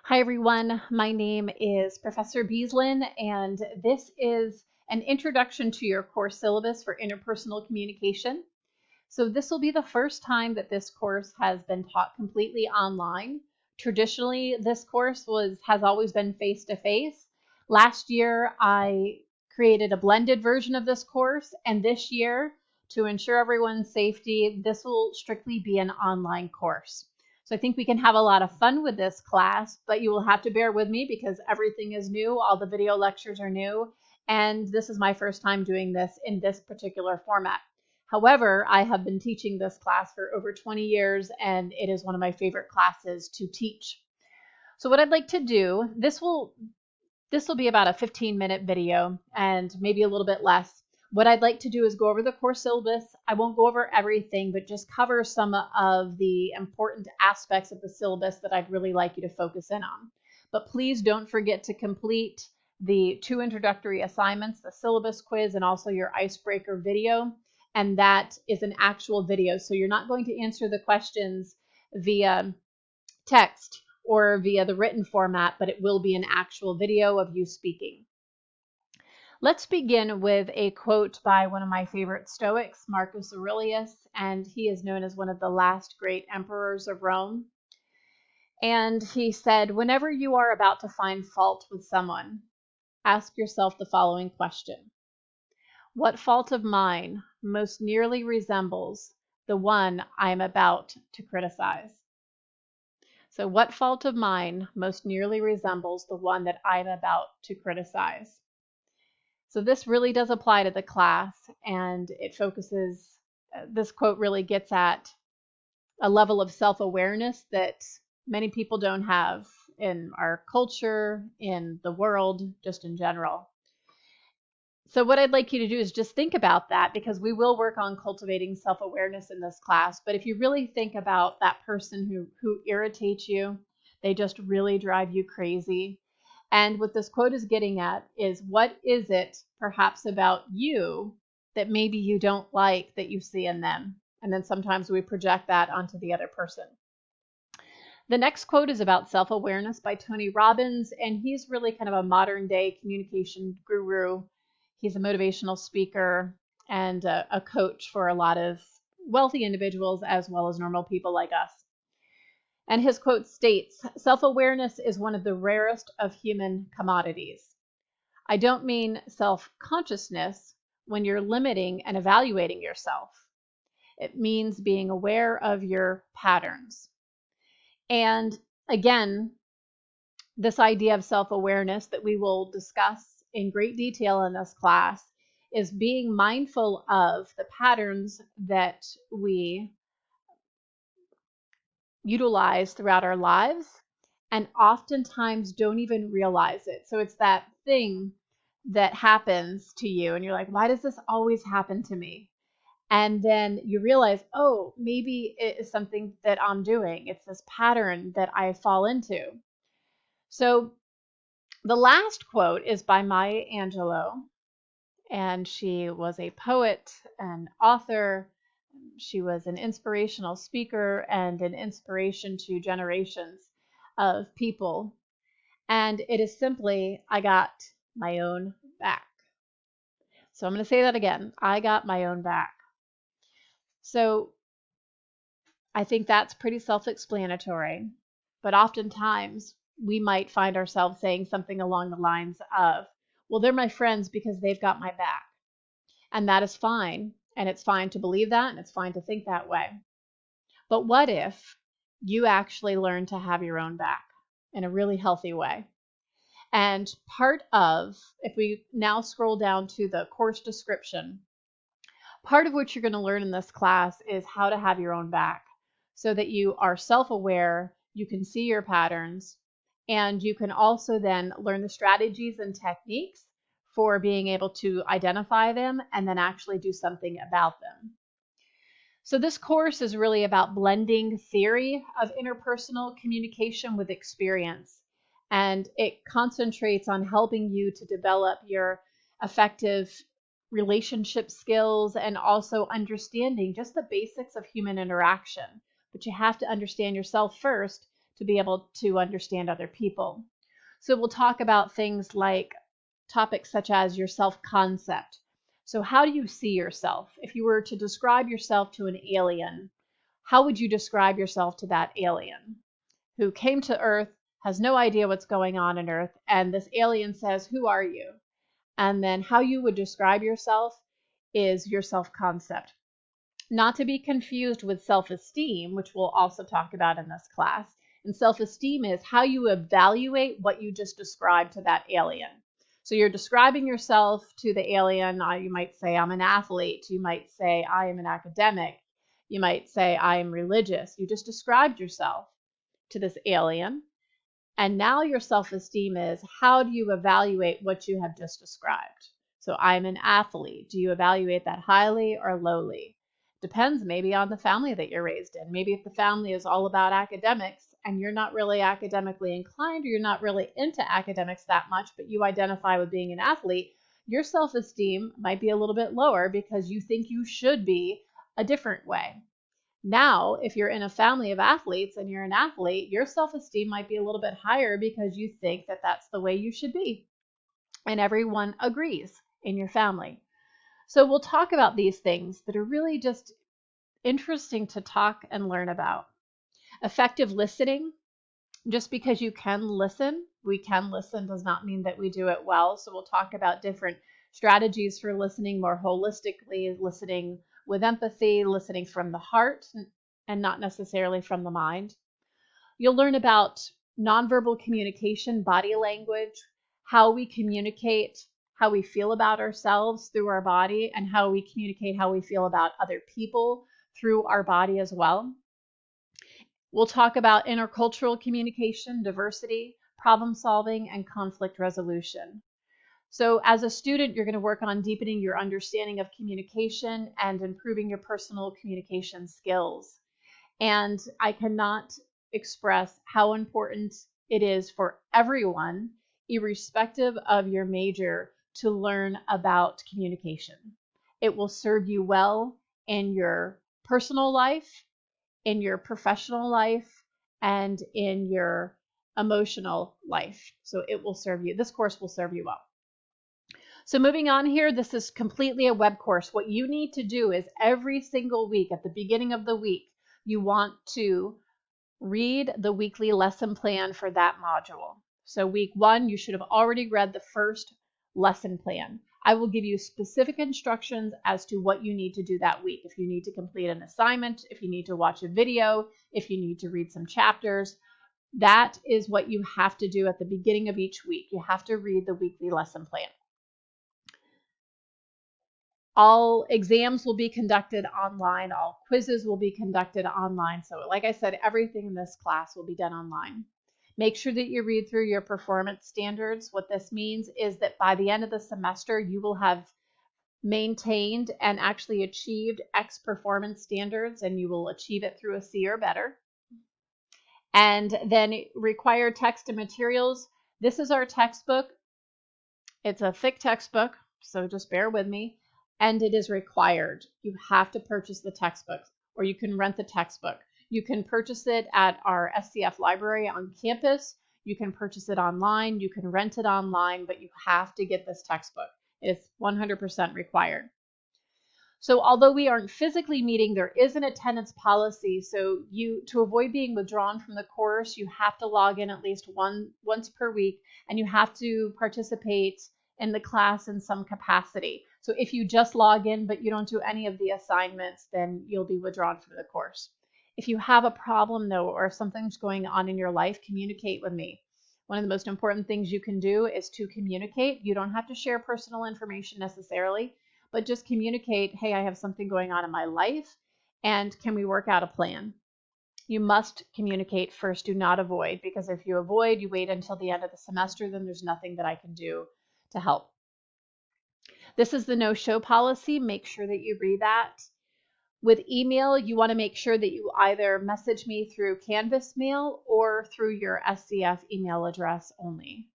Hi everyone, my name is Professor Beaslin, and this is an introduction to your course syllabus for interpersonal communication. So this will be the first time that this course has been taught completely online. Traditionally, this course has always been face-to-face. Last year, I created a blended version of this course, and this year, to ensure everyone's safety, this will strictly be an online course. So I think we can have a lot of fun with this class, but you will have to bear with me because everything is new. All the video lectures are new, and this is my first time doing this in this particular format. However, I have been teaching this class for over 20 years, and it is one of my favorite classes to teach. So what I'd like to do, this will be about a 15-minute video and maybe a little bit less. What I'd like to do is go over the course syllabus. I won't go over everything, but just cover some of the important aspects of the syllabus that I'd really like you to focus in on. But please don't forget to complete the 2 introductory assignments, the syllabus quiz, and also your icebreaker video. And that is an actual video. So you're not going to answer the questions via text or via the written format, but it will be an actual video of you speaking. Let's begin with a quote by one of my favorite Stoics, Marcus Aurelius, and he is known as one of the last great emperors of Rome. And he said, whenever you are about to find fault with someone, ask yourself the following question. What fault of mine most nearly resembles the one I am about to criticize? So what fault of mine most nearly resembles the one that I'm about to criticize? So this really does apply to the class, and it focuses, this quote really gets at a level of self-awareness that many people don't have in our culture, in the world, just in general. So what I'd like you to do is just think about that, because we will work on cultivating self-awareness in this class. But if you really think about that person who irritates you, they just really drive you crazy. And what this quote is getting at is, what is it perhaps about you that maybe you don't like that you see in them? And then sometimes we project that onto the other person. The next quote is about self-awareness by Tony Robbins, and he's really kind of a modern day communication guru. He's a motivational speaker and a coach for a lot of wealthy individuals as well as normal people like us. And his quote states, self-awareness is one of the rarest of human commodities. I don't mean self-consciousness when you're limiting and evaluating yourself. It means being aware of your patterns. And again, this idea of self-awareness that we will discuss in great detail in this class is being mindful of the patterns that we utilize throughout our lives and oftentimes don't even realize it. So it's that thing that happens to you and you're like, why does this always happen to me? And then you realize, oh, maybe it is something that I'm doing. It's this pattern that I fall into. So the last quote is by Maya Angelou, and she was a poet and author. She was an inspirational speaker and an inspiration to generations of people. And it is simply, I got my own back. So I'm going to say that again. I got my own back. So I think that's pretty self-explanatory. But oftentimes we might find ourselves saying something along the lines of, well, they're my friends because they've got my back. And that is fine. And it's fine to believe that, and it's fine to think that way. But what if you actually learn to have your own back in a really healthy way? And part of, if we now scroll down to the course description, part of what you're going to learn in this class is how to have your own back so that you are self-aware, you can see your patterns, and you can also then learn the strategies and techniques for being able to identify them and then actually do something about them. So this course is really about blending theory of interpersonal communication with experience. And it concentrates on helping you to develop your effective relationship skills and also understanding just the basics of human interaction. But you have to understand yourself first to be able to understand other people. So we'll talk about things like topics such as your self-concept. So how do you see yourself? If you were to describe yourself to an alien, how would you describe yourself to that alien who came to Earth, has no idea what's going on Earth, and this alien says, "Who are you?" And then how you would describe yourself is your self-concept. Not to be confused with self-esteem, which we'll also talk about in this class. And self-esteem is how you evaluate what you just described to that alien. So you're describing yourself to the alien. You might say, "I'm an athlete." You might say, "I am an academic." You might say, "I am religious." You just described yourself to this alien. And now your self-esteem is, how do you evaluate what you have just described? So I'm an athlete. Do you evaluate that highly or lowly? Depends maybe on the family that you're raised in. Maybe if the family is all about academics and you're not really academically inclined, or you're not really into academics that much, but you identify with being an athlete, your self-esteem might be a little bit lower because you think you should be a different way. Now, if you're in a family of athletes and you're an athlete, your self-esteem might be a little bit higher because you think that that's the way you should be. And everyone agrees in your family. So we'll talk about these things that are really just interesting to talk and learn about. Effective listening. Just because you can listen, we can listen, does not mean that we do it well. So we'll talk about different strategies for listening more holistically, listening with empathy, listening from the heart and not necessarily from the mind. You'll learn about nonverbal communication, body language, how we communicate, how we feel about ourselves through our body, and how we communicate how we feel about other people through our body as well. We'll talk about intercultural communication, diversity, problem solving, and conflict resolution. So as a student, you're going to work on deepening your understanding of communication and improving your personal communication skills. And I cannot express how important it is for everyone, irrespective of your major, to learn about communication. It will serve you well in your personal life, in your professional life, and in your emotional life. So it will serve you. This course will serve you well. So moving on here, this is completely a web course. What you need to do is every single week, at the beginning of the week, you want to read the weekly lesson plan for that module. So week 1, you should have already read the first lesson plan. I will give you specific instructions as to what you need to do that week. If you need to complete an assignment, if you need to watch a video, if you need to read some chapters, that is what you have to do at the beginning of each week. You have to read the weekly lesson plan. All exams will be conducted online. All quizzes will be conducted online. So like I said, everything in this class will be done online. Make sure that you read through your performance standards. What this means is that by the end of the semester, you will have maintained and actually achieved X performance standards, and you will achieve it through a C or better. And then required text and materials. This is our textbook. It's a thick textbook, so just bear with me. And it is required. You have to purchase the textbook, or you can rent the textbook. You can purchase it at our SCF library on campus. You can purchase it online. You can rent it online, but you have to get this textbook. It's 100% required. So although we aren't physically meeting, there is an attendance policy. So to avoid being withdrawn from the course, you have to log in at least once per week, and you have to participate in the class in some capacity. So if you just log in but you don't do any of the assignments, then you'll be withdrawn from the course. If you have a problem though, or if something's going on in your life, communicate with me. One of the most important things you can do is to communicate. You don't have to share personal information necessarily, but just communicate, hey, I have something going on in my life, and can we work out a plan? You must communicate first. Do not avoid, because if you avoid, you wait until the end of the semester, then there's nothing that I can do to help. This is the no-show policy. Make sure that you read that. With email, you want to make sure that you either message me through Canvas mail or through your SCF email address only.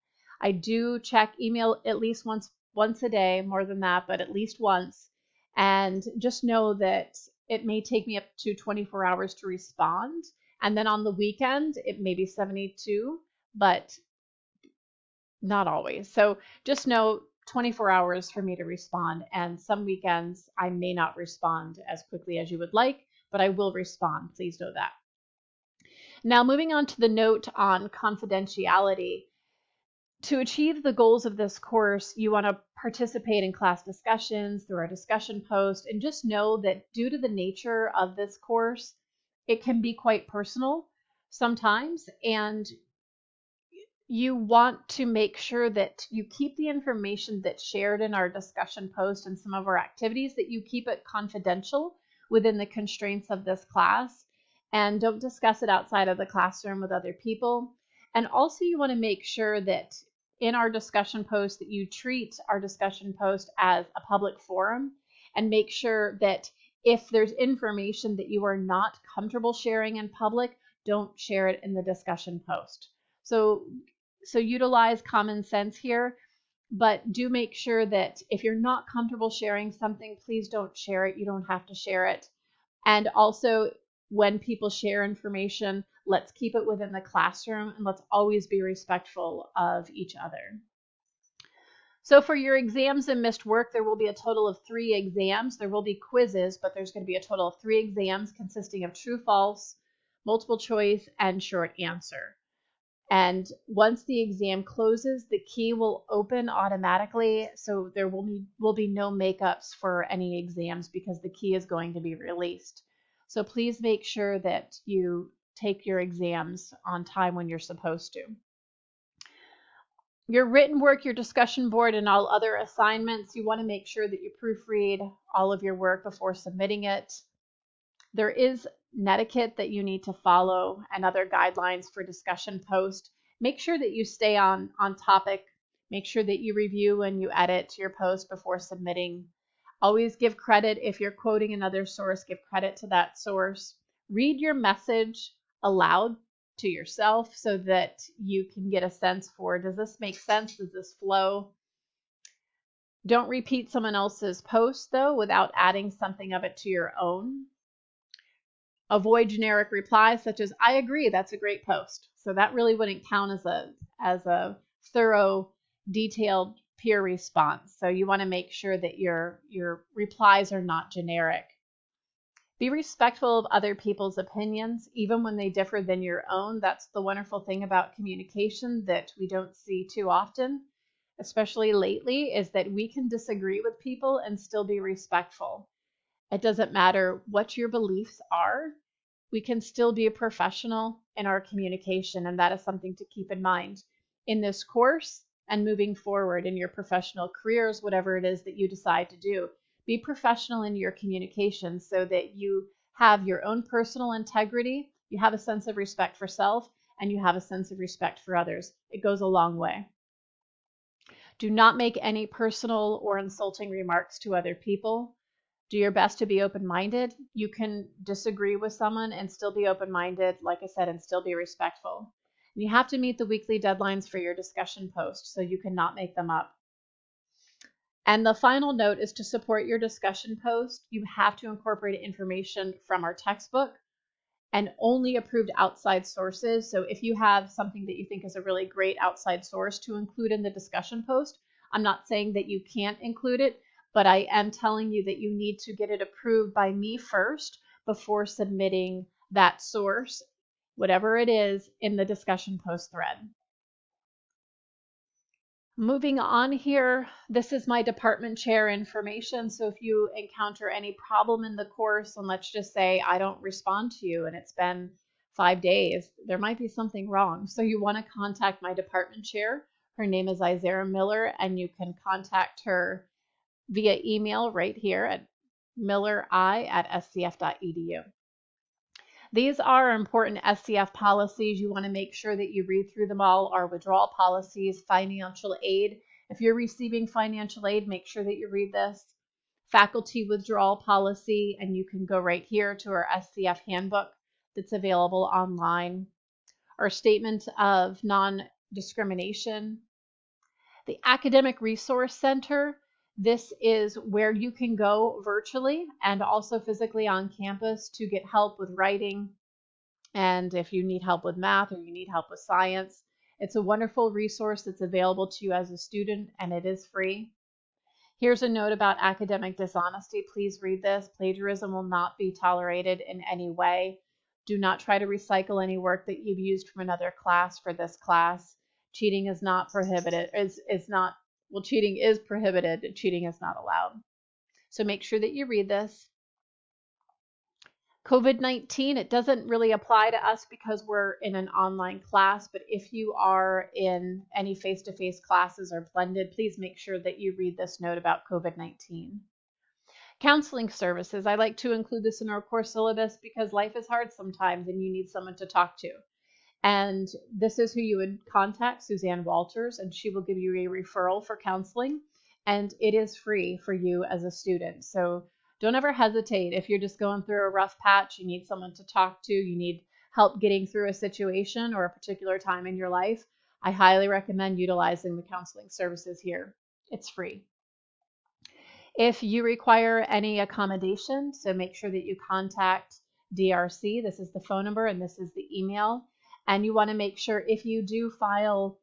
I do check email at least once a day, more than that, but at least once. And just know that it may take me up to 24 hours to respond. And then on the weekend, it may be 72, but not always. So just know 24 hours for me to respond. And some weekends I may not respond as quickly as you would like, but I will respond. Please know that. Now, moving on to the note on confidentiality. To achieve the goals of this course, you want to participate in class discussions through our discussion post, and just know that due to the nature of this course, it can be quite personal sometimes, and you want to make sure that you keep the information that's shared in our discussion post and some of our activities, that you keep it confidential within the constraints of this class, and don't discuss it outside of the classroom with other people. And also you want to make sure that in our discussion post that you treat our discussion post as a public forum, and make sure that if there's information that you are not comfortable sharing in public, don't share it in the discussion post. So utilize common sense here, but do make sure that if you're not comfortable sharing something, please don't share it. You don't have to share it. And also, when people share information, let's keep it within the classroom, and let's always be respectful of each other. So for your exams and missed work, there will be a total of 3 exams. There will be quizzes, but there's going to be a total of 3 exams consisting of true, false, multiple choice, and short answer. And once the exam closes, the key will open automatically, so there will be no makeups for any exams because the key is going to be released. So please make sure that you take your exams on time when you're supposed to. Your written work, your discussion board, and all other assignments, you want to make sure that you proofread all of your work before submitting it. There is netiquette that you need to follow and other guidelines for discussion post. Make sure that you stay on topic. Make sure that you review and you edit your post before submitting. Always give credit. If you're quoting another source, give credit to that source. Read your message aloud to yourself so that you can get a sense for, does this make sense? Does this flow? Don't repeat someone else's post, though, without adding something of it to your own. Avoid generic replies such as, I agree, that's a great post. So that really wouldn't count as a thorough, detailed peer response. So you want to make sure that your replies are not generic. Be respectful of other people's opinions, even when they differ than your own. That's the wonderful thing about communication that we don't see too often, especially lately, is that we can disagree with people and still be respectful. It doesn't matter what your beliefs are. We can still be a professional in our communication, and that is something to keep in mind in this course and moving forward in your professional careers, whatever it is that you decide to do. Be professional in your communication so that you have your own personal integrity, you have a sense of respect for self, and you have a sense of respect for others. It goes a long way. Do not make any personal or insulting remarks to other people. Do your best to be open-minded. You can disagree with someone and still be open-minded, like I said, and still be respectful. And you have to meet the weekly deadlines for your discussion post, so you cannot make them up. And the final note is to support your discussion post. You have to incorporate information from our textbook and only approved outside sources. So if you have something that you think is a really great outside source to include in the discussion post, I'm not saying that you can't include it, but I am telling you that you need to get it approved by me first before submitting that source, whatever it is, in the discussion post thread. Moving on here, this is my department chair information. So if you encounter any problem in the course, and let's just say I don't respond to you and it's been 5 days, there might be something wrong. So you want to contact my department chair. Her name is Isaiah Miller, and you can contact her via email right here at milleri@scf.edu. These are important SCF policies. You want to make sure that you read through them all. Our withdrawal policies, financial aid. If you're receiving financial aid, make sure that you read this. Faculty withdrawal policy, and you can go right here to our SCF handbook that's available online. Our statement of non-discrimination. The Academic Resource Center. This is where you can go virtually and also physically on campus to get help with writing, And if you need help with math or you need help with science, it's a wonderful resource that's available to you as a student, and it is free. Here's a note about academic dishonesty. Please read this. Plagiarism will not be tolerated in any way. Do not try to recycle any work that you've used from another class for this class. Cheating is not prohibited. Cheating is prohibited. Cheating is not allowed. So make sure that you read this. COVID-19, it doesn't really apply to us because we're in an online class, but if you are in any face-to-face classes or blended, please make sure that you read this note about COVID-19. Counseling services, I like to include this in our course syllabus because life is hard sometimes and you need someone to talk to. And this is who you would contact, Suzanne Walters, and she will give you a referral for counseling. And it is free for you as a student. So don't ever hesitate. If you're just going through a rough patch, you need someone to talk to, you need help getting through a situation or a particular time in your life, I highly recommend utilizing the counseling services here. It's free. If you require any accommodation, so make sure that you contact DRC. This is the phone number and this is the email. And you want to make sure if you do file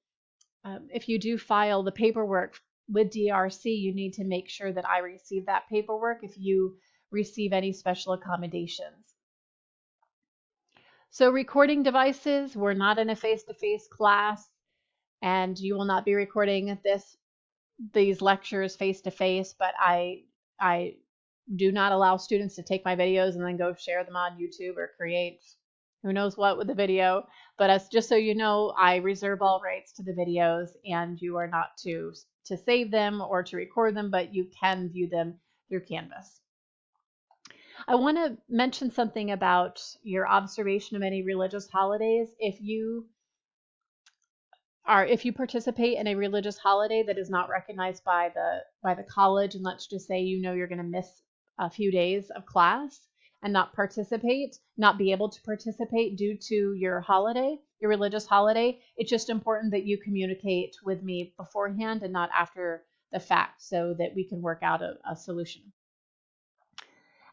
the paperwork with DRC, you need to make sure that I receive that paperwork if you receive any special accommodations. So recording devices, we're not in a face-to-face class, and you will not be recording these lectures face-to-face, but I do not allow students to take my videos and then go share them on YouTube or create who knows what with the video. But as just so you know, I reserve all rights to the videos, and you are not to save them or to record them, but you can view them through Canvas. I want to mention something about your observation of any religious holidays. If you participate in a religious holiday that is not recognized by the college, and let's just say you're going to miss a few days of class and not be able to participate due to your religious holiday, it's just important that you communicate with me beforehand and not after the fact so that we can work out a solution.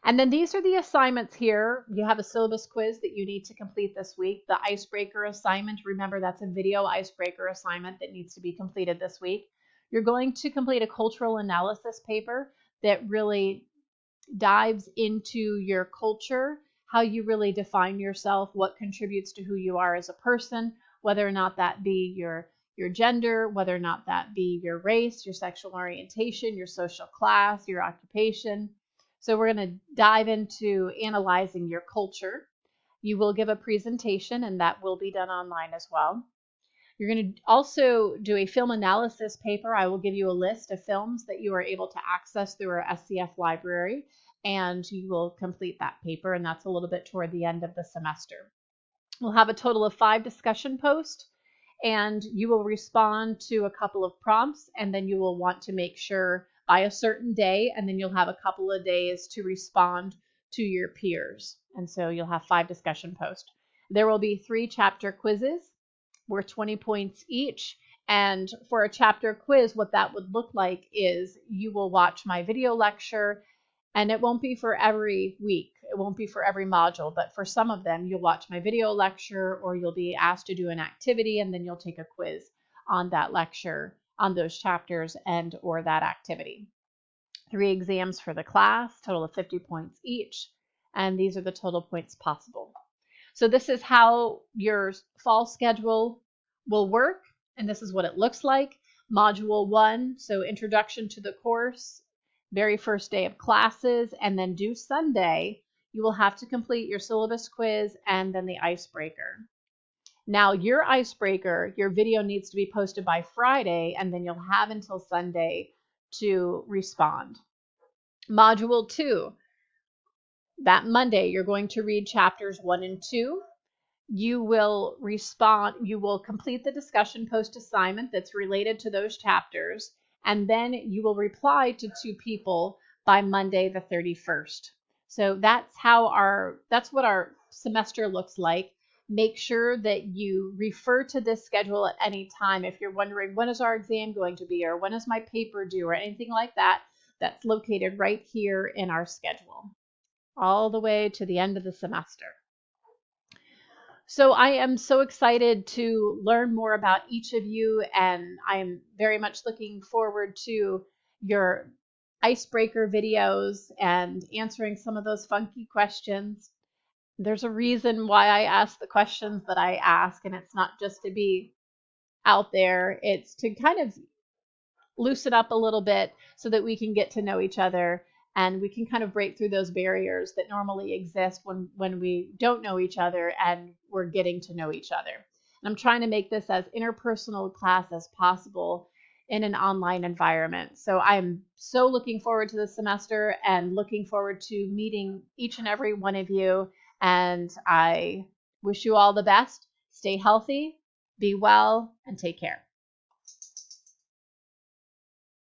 And then these are the assignments here. You have a syllabus quiz that you need to complete this week. The icebreaker assignment, remember that's a video icebreaker assignment that needs to be completed this week. You're going to complete a cultural analysis paper that really dives into your culture, how you really define yourself, what contributes to who you are as a person, whether or not that be your gender, whether or not that be your race, your sexual orientation, your social class, your occupation. So we're going to dive into analyzing your culture. You will give a presentation, and that will be done online as well. You're going to also do a film analysis paper. I will give you a list of films that you are able to access through our SCF library, and you will complete that paper, and that's a little bit toward the end of the semester. We'll have a total of 5 discussion posts, and you will respond to a couple of prompts, and then you will want to make sure by a certain day, and then you'll have a couple of days to respond to your peers. And so you'll have 5 discussion posts. There will be 3 chapter quizzes worth 20 points each. And for a chapter quiz, what that would look like is you will watch my video lecture, and it won't be for every week. It won't be for every module, but for some of them, you'll watch my video lecture, or you'll be asked to do an activity, and then you'll take a quiz on that lecture, on those chapters, and or that activity. 3 exams for the class, total of 50 points each, and these are the total points possible. So this is how your fall schedule will work, and this is what it looks like. Module 1, so introduction to the course, very first day of classes, and then due Sunday, you will have to complete your syllabus quiz and then the icebreaker. Now, your icebreaker, your video needs to be posted by Friday, and then you'll have until Sunday to respond. Module 2, that Monday, you're going to read chapters 1 and 2. You will complete the discussion post assignment that's related to those chapters, and then you will reply to 2 people by Monday the 31st. So that's what our semester looks like. Make sure that you refer to this schedule at any time. If you're wondering when is our exam going to be, or when is my paper due, or anything like that, that's located right here in our schedule, all the way to the end of the semester. So I am so excited to learn more about each of you, and I am very much looking forward to your icebreaker videos and answering some of those funky questions. There's a reason why I ask the questions that I ask, and it's not just to be out there. It's to kind of loosen up a little bit so that we can get to know each other and we can kind of break through those barriers that normally exist when we don't know each other and we're getting to know each other. And I'm trying to make this as interpersonal class as possible in an online environment. So I'm so looking forward to this semester and looking forward to meeting each and every one of you. And I wish you all the best. Stay healthy, be well, and take care.